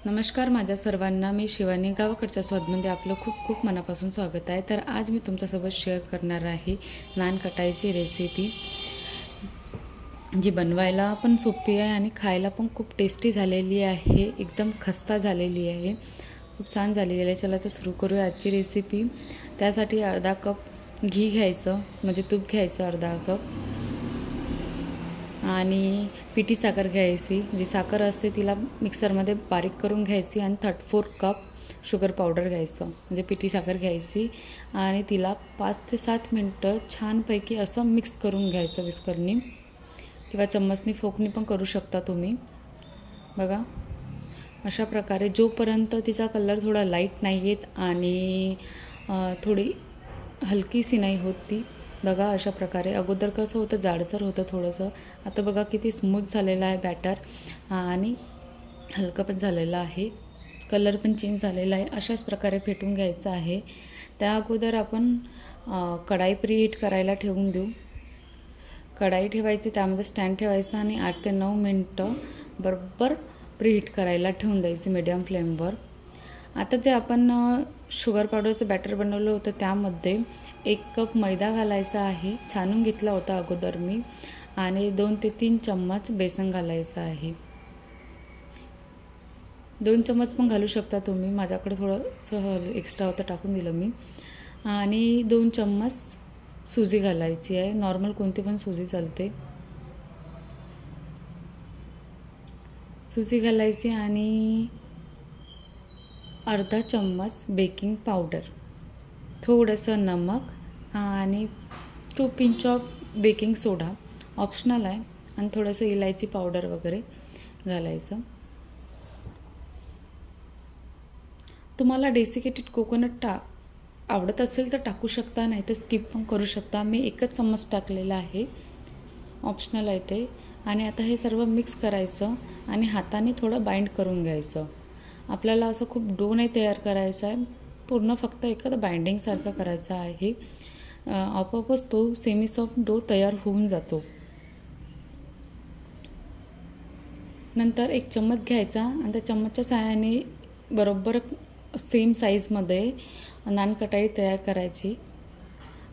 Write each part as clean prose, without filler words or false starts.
नमस्कार माझ्या सर्वांना, मी शिवानी गावाकडच्या स्वादमध्ये आपलं खूप खूप मनापासून स्वागत आहे। तर आज मी तुमच्यासोबत शेअर करणार आहे नान कटाईची रेसिपी, जी बनवायला पण सोपी आहे आणि खायला पण खूप टेस्टी झालेली आहे, एकदम खस्ता झालेली आहे, खूप छान झालेली आहे। चला तर सुरू करूया आजची रेसिपी। त्यासाठी अर्धा कप घी घ्यायचं, म्हणजे तूप घ्यायचं अर्धा कप, आणि पिठी साखर घ्यायची, जी साखर असते तिला मिक्सरमध्ये बारीक करून घ्यायची, आणि 34 कप शुगर पावडर घ्यायचं, म्हणजे पिठी साखर घ्यायची, आणि तिला 5 ते 7 मिनटं छानपैकी असं मिक्स करून घ्यायचं विस्करनी किंवा चम्मचनी, फोकनी पण करू शकता तुम्ही। बघा अशा प्रकारे जोपर्यंत तिचा कलर थोडा लाईट नाही येत आणि थोडी हलकीशी नाही होत ती, बघा अशा प्रकारे। अगोदर कसं होतं, जाडसर होतं थोडंसं, आता बघा किती स्मूथ झालेलं आहे बॅटर, आणि हलकं पण झालेलं आहे, कलर पण चेंज झालेला आहे। अशाच प्रकारे फेटून घ्यायचं आहे। त्या अगोदर आपण कढाई प्रीहीट करायला ठेवून देऊ। कढाई ठेवायची, त्यामध्ये स्टँड ठेवायचं, आणि 8 ते 9 मिनटं बरोबर प्रीहीट करायला ठेवून द्यायची मीडियम फ्लेमवर। आता जे आपण शुगर पावडरचं बॅटर बनवलं होतं त्यामध्ये 1 कप मैदा घालायचा आहे, छानून घेतला होता अगोदर मी, आणि 2 ते 3 चम्मच बेसन घालायचं आहे। 2 चम्मच पण घालू शकता तुम्ही, माझ्याकडे थोडंसं एक्स्ट्रा होतं टाकून दिलं मी। आणि 2 चम्मच सुजी घालायची आहे, नॉर्मल कोणती पण सुजी चालते। सुजी घालायची, आणि अर्धा चम्मच बेकिंग पावडर, थोडंसं नमक, आणि 2 pinch of baking soda, optional आहे, आणि थोडंसं इलायची पावडर वगैरे घालायचं। तुम्हाला डेसिकेटेड कोकोनट आवडत असेल तर टाकू शकता, नाही तर स्किप पण करू शकता। मी 1 चम्मच टाकलेला आहे, ऑप्शनल आहे ते। आणि आता हे सर्व मिक्स करायचं, आणि हाताने थोडं बाइंड करून घ्यायचं। आपल्याला असं खूप डो नाही तयार करायचा आहे, पूर्ण फक्त एखादं बाइंडिंगसारखं करायचं आहे। आपोआपच तो सेमी सॉफ्ट डो तयार होऊन जातो। नंतर 1 चम्मच घ्यायचा, आणि त्या चम्मचच्या सहाय्याने बरोबर सेम साईजमध्ये नान कटाई तयार करायची।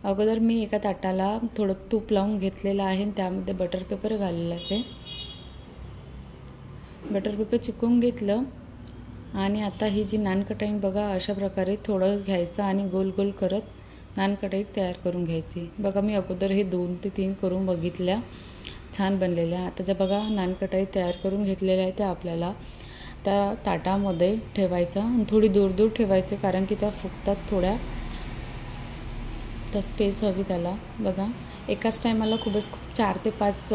अगोदर मी एका ताटाला थोडं तूप लावून घेतलेलं आहे, आणि त्यामध्ये बटर पेपर घाललेलं आहे। बटर पेपर चिकवून घेतलं, आणि आता ही जी नान कटाई बघा अशा प्रकारे थोडं घ्यायचं, आणि गोल गोल करत नान कटाई तयार करून घ्यायची। बघा मी अगोदर हे 2 ते 3 करून बघितल्या, छान बनलेल्या। आता ज्या बघा नान कटाई तयार करून घेतलेल्या आहे त्या आपल्याला त्या ताटामध्ये ठेवायचं, आणि थोडी दूर दूर ठेवायचे, कारण की त्या फुगतात थोड्या, तर स्पेस हवी त्याला। बघा एकाच टायमाला खूप 4 ते 5,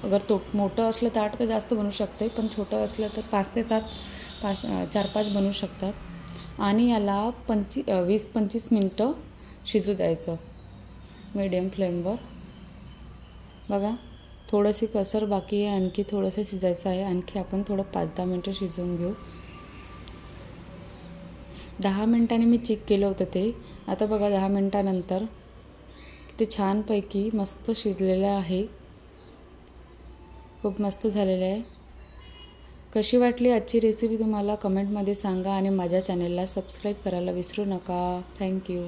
अगर मोठं असलं ताट तर जास्त बनवू शकते, पण छोटं असलं तर 5 ते 7, 4-5 बनवू शकतात। आणि याला 20-25 मिनटं शिजू द्यायचं मीडियम फ्लेमवर। बघा थोडीशी कसर बाकी आहे, आणखी थोडंसं शिजायचं आहे, आणखी आपण थोडं 5-10 मिनटं शिजवून घेऊ। 10 मिनटांनी मी चेक केलं होतं ते। आता बघा 10 मिनटानंतर ते छानपैकी मस्त शिजलेलं आहे, खूप मस्त झालेलं आहे। कशी वाटली आजची रेसिपी तुम्हाला कमेंटमध्ये सांगा, आणि माझ्या चॅनलला सबस्क्राईब करायला विसरू नका। थँक्यू।